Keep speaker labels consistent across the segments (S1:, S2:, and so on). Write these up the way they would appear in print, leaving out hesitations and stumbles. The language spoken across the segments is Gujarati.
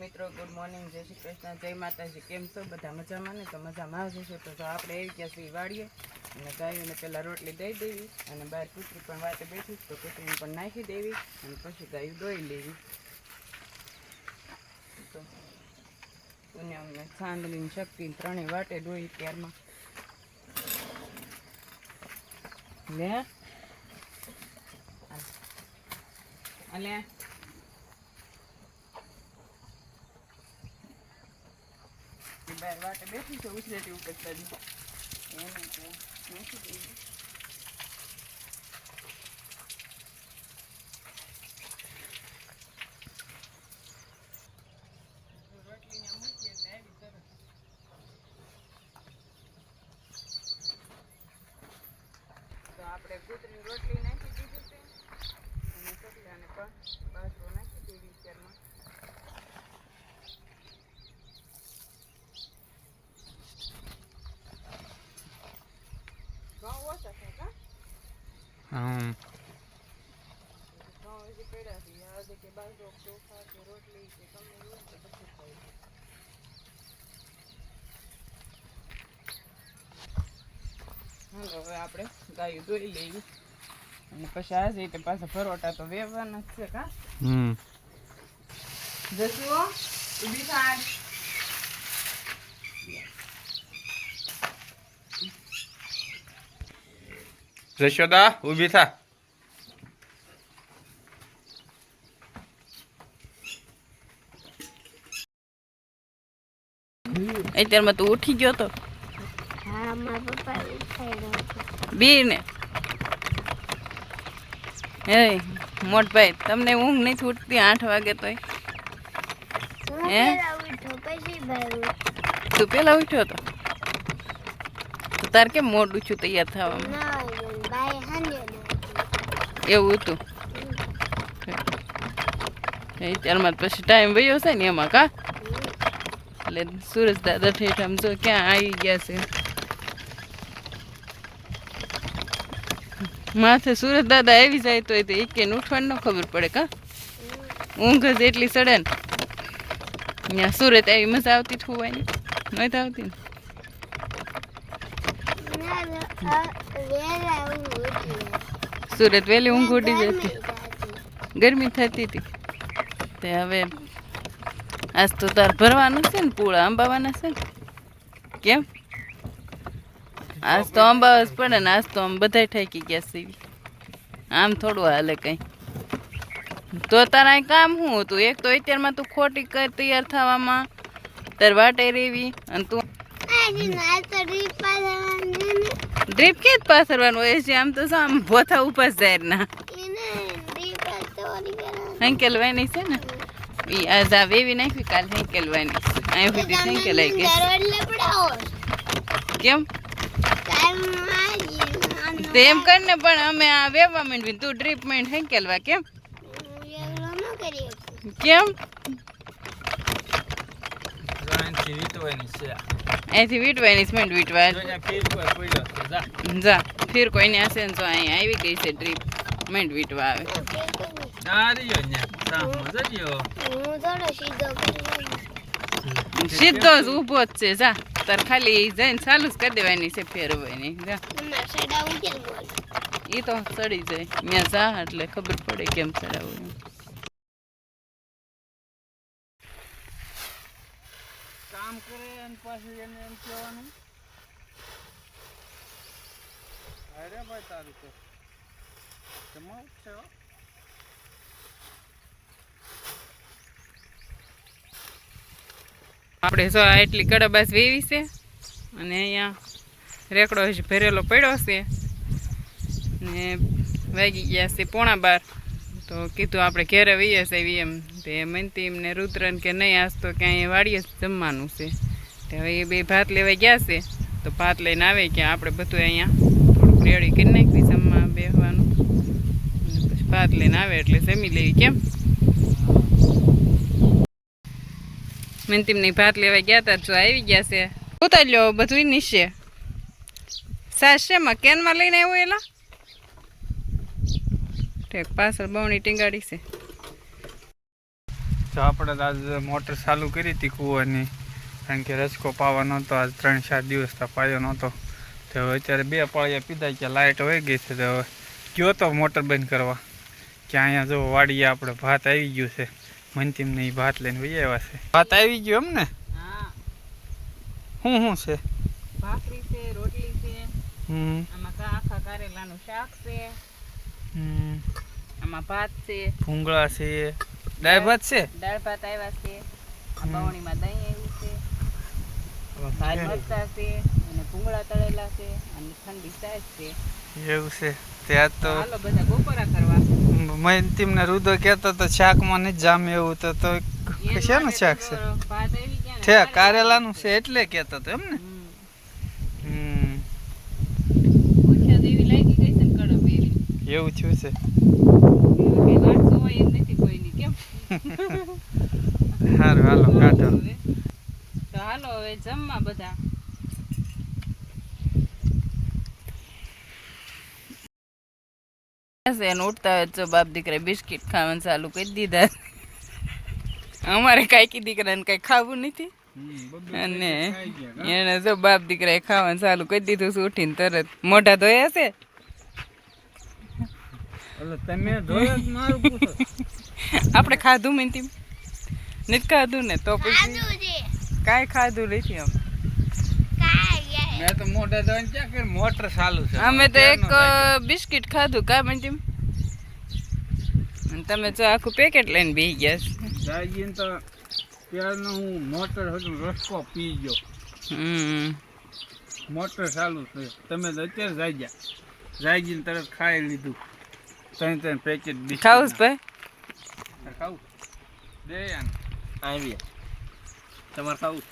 S1: મિત્રો ગુડ મોર્નિંગ, જય શ્રી કૃષ્ણ, જય માતાજી। કેમ છો બધા? મજામાં ને? તો મજામાં જ હશો। તો આપણે આવી ગયા છીએ વાડીએ અને ગાયોને પહેલાં રોટલી દઈ દેવી અને બહાર કૂતરી પણ વાટે બેઠી તો કૂતરીને પણ નાખી દેવી અને પછી ગાયું દોઈ લેવી। તો અને અમને ચાંદલીની શક્તિ ત્રણેય વાટે દોઈ ત્યારમાં લે અને બહાર વાટે બેઠી છે ઉછરેટી ઉપર ચડી એને નાખી દેવી। રોટલીને મૂકીએ એટલે આવી તરત તો આપણે કૂતરીની રોટલી નાખી દીધી છે અને ચકલાને પણ બાજરો નાખી દેવી અત્યારમાં। ઘઉં ઓછા છે કા? ઘઉં હજી પડ્યા છે, આજે કે બાજરો ચોખા કે રોટલી કે ગમે એવું તો બધું ખાઈ। હાલો હવે આપણે ગાયું દોઈ લેવી અને પછી આજે એટલે પાછા પરોટા તો વેવવાના જ છે કા? જસુઓ ઊભી થાય।
S2: જશોદા ઊભી થા।
S1: અત્યારમાં તું ઉઠી ગયો તો?
S3: હા, મારા પપ્પા ઉઠાડ્યો
S1: બીર ને હે મોટભાઈ, તમને ઊંઘ નહીં છૂટતી 8 વાગે તોય? હે તું પેલા ઉઠ્યો તો? તો તાર કેમ મોડું છું તૈયાર થવામાં? એવું હતું અત્યારમાં પછી ટાઈમ વયો છે ને એમાં કા? એટલે સુરજ દાદા ઠેઠ આમ જો ક્યાં આવી ગયા છે માથે। સુરજ દાદા આવી જાય તો એક કે ઉઠવાનું ન ખબર પડે કા? ઊંઘ જ એટલી સડે ને ત્યાં સુરત આવી મજા આવતી થવાની નથી આવતી ને? સુરત વહેલી ઊંઘ ઉડી જતી, ગરમી થતી હતી તે હવે આજ તો તાર ભરવાનું છે ને, પૂળા અંબાવાના છે ને? કેમ આજ તો અંબાવા જ પડે ને? આજ તો આમ બધા ઠાકી ગયા છે, આમ થોડું હાલે કઈ। તો તારા અહીં કામ શું હતું? એક તો અત્યારમાં તું ખોટી કર તૈયાર થવામાં, તાર વાટે રેવી અને તું ડ્રીપ કે જ પાસરવાનું હોય છે? આમ તો શું આમ ભોથા ઉપાસ જાય ના હેંકેલવાની છે ને? આજ આ વેવી નાખી, કાલ હેંકેલવાની અહીં સુધી હેંકેલાઈ ગઈ। કેમ તેમ કરીને પણ અમે આ વેવા માંડવી, તું ડ્રીપ માંડ હેંકેલવા કેમ? કેમ અહીંથી વીટવાની સ્મેન્ટ વીટવા જા ફીર કોઈને હશે ને તો અહીં આવી ગઈ છે ડ્રીપ માંડ વીટવા આવે। સીધો જ ઊભો જ છે, જા તાર ખાલી જઈને ચાલુ જ કરી દેવાની છે ફેરવવાની। જા એ તો ચડી જાય ત્યાં જા એટલે ખબર પડે કેમ ચડાવવું એમ। કામ કરે અને પાછું એને એમ કહેવાનું અરે ભાઈ તારું તો જમાવ છે। આપણે જો એટલી કડબાસ વેવી છે અને અહીંયા રેકડો હજી ભરેલો પડ્યો છે ને વાગી ગયા છે 11:15 તો કીધું આપણે ઘેરે વહીએ છીએ એમ તે મનતી ને રુદ્રન કે નહીં આજ તો ક્યાંય વાડીએ જમવાનું છે તે હવે એ બે ભાત લેવા ગયા છે તો ભાત લઈને આવે કે આપણે બધું અહીંયા થોડુંક રેડી કરી નાખવી જમવા બેસવાનું પછી ભાત લઈને આવે એટલે જમી લેવી કેમ? મનતીમની ભાત લેવા ગયા હતા જો આવી ગયા છે ઉતાર્યો બધું નીચે સાસ શેમાં કેનમાં લઈને આવ્યો એલા ઠેક પાછળ બવણી ટીંગાડી છે
S2: તો આપણે તો આજ મોટર ચાલુ કરી હતી કૂવાની, કારણ કે રસકો પાવા નહોતો, આજ 3-4 દિવસ તો પાયો નહોતો. તો હવે અત્યારે 2 પાળિયા પીધા કે લાઇટ વહી ગઈ છે. તો હવે ગયો તો મોટર બંધ કરવા કે અહીંયા જો વાડીએ આપણે ભાત આવી ગયું છે. મનતીમ ને ભાત લઈને વહી આવ્યા છે. ભાત આવી ગયું એમ ને?
S1: હા,
S2: શું છે?
S1: ભાખરી છે, રોટલી છે, આમાં આખા કારેલાનું શાક છે, આમાં ભાત છે,
S2: ભૂંગળા છે, દાળ ભાત છે,
S1: દાળ ભાત આવ્યા છે, આ બાવણીમાં દહીં આવ્યું છે, ભાત મરચાં છે, અને ભૂંગળા તળેલા છે, અને ઠંડી છાશ છે.
S2: એવું છે. ત્યાં તો
S1: હાલો બધા બપોરા કરવા.
S2: મનતીમ ને રુદો કહેતો તો શાકમાં નથી જામે એવું તો શેનું શાક છે?
S1: ભાત આવી ગયા ને
S2: છે કારેલાનું છે એટલે કહેતો તો એમ ને?
S1: મુઠિયા જેવી લાગી ગઈ છે ને કડક એવી.
S2: એવું થયું છે.
S1: કઈ વાંચો હોય એમ નથી કોઈની, કેમ?
S2: સારું હાલો કાઢો.
S1: તો હાલો હવે જમવા બધા. ઉઠતા હોય તો બાપ દીકરા બિસ્કિટ ખાવાનું ચાલુ કરી દીધા. અમારે કાંઈ દીકરાને કઈ ખાવું નથી, અને એને જો બાપ દીકરાએ ખાવાનું ચાલુ કરી દીધું છે ઉઠીને તરત. મોઢા ધોયા છે?
S2: તમે
S1: આપણે ખાધું મનતી નથી ખાધું ને તો પછી કાંઈ ખાધું નથી.
S2: મેં તો મોઢા ધોઈને ક્યાં કરી, મોટર ચાલુ છે.
S1: અમે તો એક બિસ્કિટ ખાધું કા મનતી, તમે તો આખું પેકેટ લઈને બેસી ગયા છો.
S2: જાગીને તો ત્યારનો હું મોટર હતું રસકો પી ગયો. મોટર ચાલુ છે. તમે તો અત્યારે જાગીને તરત ખાઈ લીધું 3 પેકેટ બિસ્કિટ.
S1: ખાવું છે ભાઈ?
S2: ખાવું દે આવી તમારે ખાવું?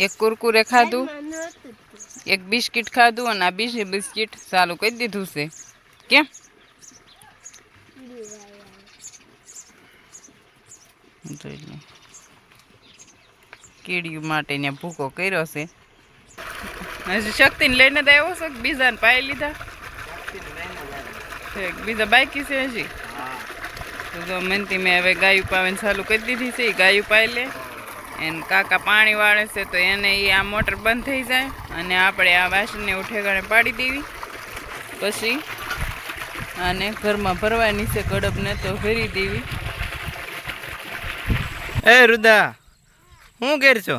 S1: એક કુરકુરે ખાધું, એક બિસ્કિટ ખાધું, અને આ બીજી બિસ્કિટ ચાલુ કરી દીધું છે. કેમ? કીડીયું માટે ને ભૂકો કર્યો છે. હજી શક્તિને લઈને જ આવ્યો છે કે બીજાને પાઈ લીધા? બીજા બાકી છે હજી? તો મનતી મેં હવે ગાયું પાવાની ચાલુ કરી દીધી છે. એ ગાયું પાઈ લે, એને કાકા પાણી વાળે છે તો એને એ આ મોટર બંધ થઈ જાય, અને આપણે આ વાસણને ઉઠેગાણે પાડી દેવી. પછી આને ઘરમાં ભરવાની છે, કડબને તો ભરી દેવી.
S2: એ રુદા, શું કર છો?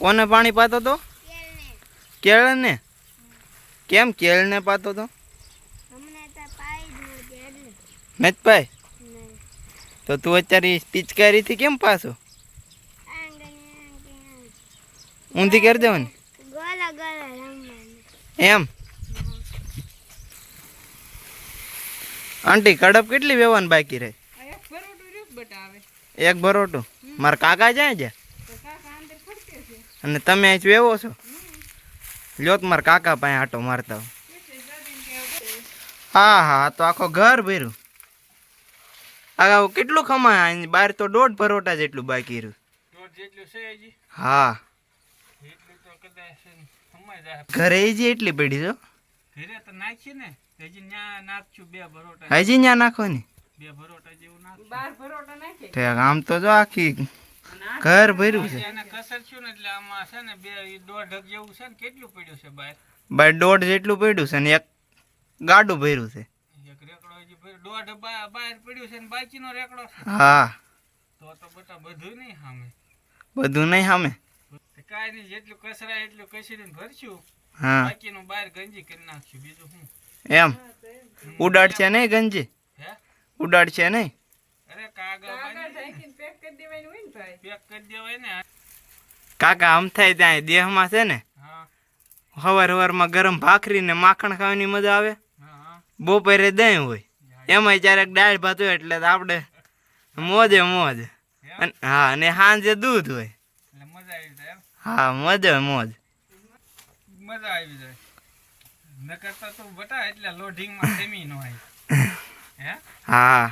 S2: કોને પાણી પાતો તો? કેળને. કેમ કેળને પાતો તો? નથી પાય તો તું અત્યારે પિચકારીથી કેમ પાછો? ઊંધી કરી દેવાની એમ? આંટી કડપ કેટલી વેવાની બાકી રહે? એક ભરોટું. મારા કાકા જાય છે અને તમે અહીં વેવો છો? લ્યો મારા કાકા પાસે આટો મારતા. હા હા, તો આખો ઘર ભર્યું. આ કેટલું ખમાય? બહાર તો 1.5 ભરોટા જેટલું બાકી રહ્યું. હા, ઘરે હજી એટલી પડી છો? હજી ત્યાં નાખવાની? આમ તો જો આખી ઘર ભર્યું છે. બાર 1.5 જેટલું પડ્યું છે ને એક ગાડું ભર્યું છે. હા, બધું નહીં સામે. હા એમ ઉડાડશે નહીં ગંજી? ઉડાડશે નહીં? કાકા આમ થાય ત્યાં દેહમાં છે ને, સવારમાં ગરમ ભાખરી ને માખણ ખાવાની મજા આવે. બપોરે દહીં હોય, એમાં ક્યારેક દાળ ભાત હોય એટલે આપણે મોજે મોજ. હા, અને સાંજે દૂધ હોય. હા, મજા મોજ. મજા આવી જાય. નકર તો બટા એટલે લોઢિંગમાં સેમી નો આવી. હા,